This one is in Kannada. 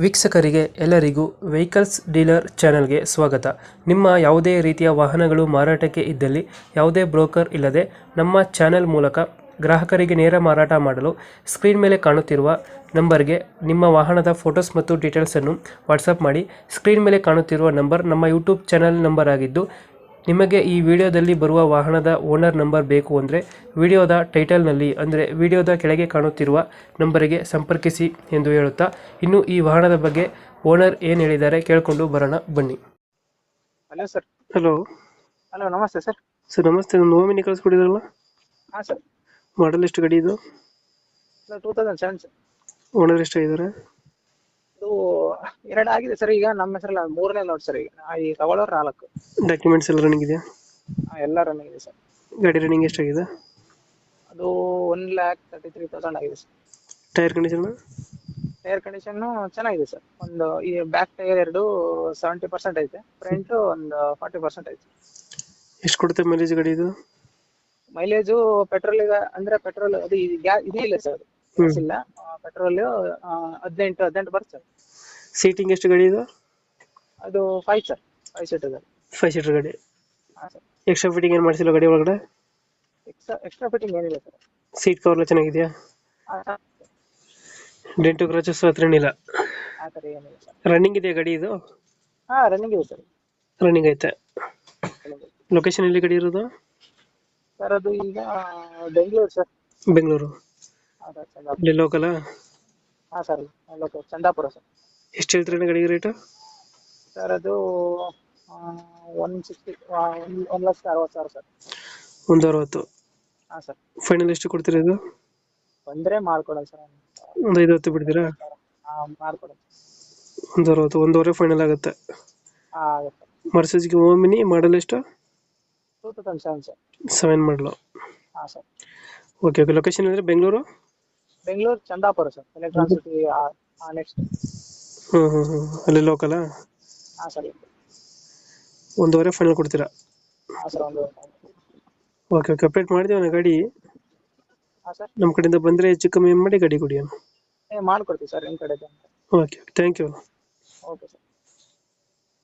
ವೀಕ್ಷಕರಿಗೆ ಎಲ್ಲರಿಗೂ ವೆಹಿಕಲ್ಸ್ ಡೀಲರ್ ಚಾನೆಲ್ಗೆ ಸ್ವಾಗತ. ನಿಮ್ಮ ಯಾವುದೇ ರೀತಿಯ ವಾಹನಗಳು ಮಾರಾಟಕ್ಕೆ ಇದ್ದಲ್ಲಿ ಯಾವುದೇ ಬ್ರೋಕರ್ ಇಲ್ಲದೆ ನಮ್ಮ ಚಾನೆಲ್ ಮೂಲಕ ಗ್ರಾಹಕರಿಗೆ ನೇರ ಮಾರಾಟ ಮಾಡಲು ಸ್ಕ್ರೀನ್ ಮೇಲೆ ಕಾಣುತ್ತಿರುವ ನಂಬರ್ಗೆ ನಿಮ್ಮ ವಾಹನದ ಫೋಟೋಸ್ ಮತ್ತು ಡೀಟೇಲ್ಸನ್ನು ವಾಟ್ಸಪ್ ಮಾಡಿ. ಸ್ಕ್ರೀನ್ ಮೇಲೆ ಕಾಣುತ್ತಿರುವ ನಂಬರ್ ನಮ್ಮ ಯೂಟ್ಯೂಬ್ ಚಾನೆಲ್ ನಂಬರ್ ಆಗಿದ್ದು, ನಿಮಗೆ ಈ ವಿಡಿಯೋದಲ್ಲಿ ಬರುವ ವಾಹನದ ಓನರ್ ನಂಬರ್ ಬೇಕು ಅಂದರೆ ವಿಡಿಯೋದ ಟೈಟಲ್ನಲ್ಲಿ ಅಂದರೆ ವಿಡಿಯೋದ ಕೆಳಗೆ ಕಾಣುತ್ತಿರುವ ನಂಬರಿಗೆ ಸಂಪರ್ಕಿಸಿ ಎಂದು ಹೇಳುತ್ತಾ, ಇನ್ನು ಈ ವಾಹನದ ಬಗ್ಗೆ ಓನರ್ ಏನು ಹೇಳಿದ್ದಾರೆ ಕೇಳಿಕೊಂಡು ಬರೋಣ ಬನ್ನಿ. Hello sir. ಹಲೋ. ಹಲೋ, ನಮಸ್ತೆ ಸರ್. ಸರ್ ನಮಸ್ತೆ. ಒಂದು ಓಮಿನಿ ಕಳಿಸ್ಕೊಡಿದ್ರಲ್ಲ, ಹಾಂ ಸರ್. ಮಾಡಲ್ ಎಷ್ಟು ಗಾಡಿ ಇದು? 2007 ಸರ್. ಓನರ್ ಎಷ್ಟಾಗಿದ್ದಾರೆ? ಇದು 2 ಆಗಿದೆ ಸರ್. ಈಗ ನಮ್ಮ ಹೆಸರಲ್ಲ 3ನೇ ಲೋಡ್ ಸರ್. ಈಗ ತಗೊಳ್ಳೋರು 4. ಡಾಕ್ಯುಮೆಂಟ್ಸ್ ಎಲ್ಲ ರನ್ನಿಂಗ್ ಇದೆಯಾ? ಎಲ್ಲ ರನ್ನಿಂಗ್ ಇದೆ ಸರ್. ಗಾಡಿ ರನ್ನಿಂಗ್ ಎಷ್ಟಾಗಿದೆ? ಅದು 1,33,000 ಆಗಿದೆ sir. Tyre condition? Tyre condition ಚೆನ್ನಾಗಿದೆ ಸರ್. ಒಂದು ಈ ಬ್ಯಾಕ್ ಟೈರ್ 2 70% ಐತೆ, ಫ್ರಂಟ್ ಒಂದು 40% ಐತೆ. ಎಷ್ಟು ಕೊಡುತ್ತೆ ಮೈಲೇಜ್ ಗಾಡಿ ಇದು? ಮೈಲೇಜು ಪೆಟ್ರೋಲ್ ಅಂದ್ರೆ ಪೆಟ್ರೋಲ್ ಅದು ಇದೇ ಇಲ್ಲ ಸರ್. ಗ್ಯಾಸ್ ಇಲ್ಲ. ಪೆಟ್ರೋಲ್ 18 ಬರುತ್ತೆ ಸರ್. ಸೀಟಿಂಗ್ ಎಷ್ಟು ಗಾಡಿ ಇದು? ಅದು 5 ಸರ್. 5 ಸೀಟರ್ ಗಾಡಿ. 5 ಸೀಟರ್ ಗಾಡಿ. ಹಾಂ ಸರ್. ಎಕ್ಸ್ಟ್ರಾ ಫಿಟ್ಟಿಂಗ್ ಏನು ಮಾಡಿಸಿಲ್ಲ ಗಾಡಿ ಒಳಗಡೆ? ಎಕ್ಸ್ಟ್ರಾ ಫಿಟ್ಟಿಂಗ್ ಏನಿಲ್ಲ ಸರ್. ಸೀಟ್ ಕವರ್ ಎಲ್ಲ ಚೆನ್ನಾಗಿದೆಯಾ? ಡೆಂಟು ಕ್ರಾಚಸ್ ಹತ್ರ ಏನಿಲ್ಲ? ಆ ಥರ ಏನಿಲ್ಲ ಸರ್. ರನ್ನಿಂಗ್ ಇದೆಯಾ ಗಾಡಿ ಇದು? ಹಾಂ, ರನ್ನಿಂಗ್ ಇದೆ ಸರ್. ರನ್ನಿಂಗ್ ಐತೆ. ಲೊಕೇಶನ್ ಎಲ್ಲಿ ಗಾಡಿ ಇರೋದು? ಸರ್ ಅದು ಈಗ ಬೆಂಗಳೂರು ಸರ್. ಬೆಂಗಳೂರು. ಹಾಂ ಸರ್, ಚಂದಾಪುರ. ಇಲ್ಲಿ ಲೋಕಲ? ಹಾಂ ಸರ್, ಲೋಕಲ್ ಚಂದಾಪುರ ಸರ್. ಎಷ್ಟು ಹೇಳ್ತೀರಿ ಗಾಡಿಗೆ ರೇಟು? ಸರ್ ಅದು 160 1,60,000 ಸರ್. 160. ಹಾಂ ಸರ್. ಫೈನಲ್ ಎಷ್ಟು ಕೊಡ್ತೀರಾ ಇದು? ಬಂದರೆ ಮಾಡ್ಕೊಡೋಣ ಸರ್. ಒಂದು 50 ಬಿಡ್ತೀರಾ? ಹಾಂ, ಮಾಡ್ಕೊಡೋಣ. 160, ಒಂದೂವರೆ ಫೈನಲ್ ಆಗುತ್ತೆ. ಹಾಂ, ಆಗುತ್ತೆ. ಮರ್ಸಿಡಿಸ್ ಓಮಿನಿ ಮಾಡಲ್ ಎಷ್ಟು? 2007 ಸರ್. 7 ಮಾಡಲು. ಹಾಂ ಸರ್. Okay okay. ಲೊಕೇಶನ್ ಅಂದರೆ Bengaluru? Bengaluru Chandapura sir. Electronic city next. ಅಲ್ಲಿ ಲೋಕಲ? ಹಾಂ ಸರ್. ಒಂದೂವರೆ ಫೈನಲ್ ಕೊಡ್ತೀರಾ? ಹಾಂ ಸರ್, ಒಂದು. Okay okay. ಅಪ್ಡೇಟ್ ಮಾಡಿದ್ದೀವಿ ಗಾಡಿ. ಹಾಂ ಸರ್. ನಮ್ಮ ಕಡೆಯಿಂದ ಬಂದರೆ ಹೆಚ್ಚು ಕಮ್ಮಿ ಮಾಡಿ ಗಾಡಿ ಕೊಡಿ. ಮಾಡ್ಕೊಡ್ತೀವಿ ಸರ್ ನಿಮ್ಮ ಕಡೆದು. Okay okay. Thank you. Okay sir.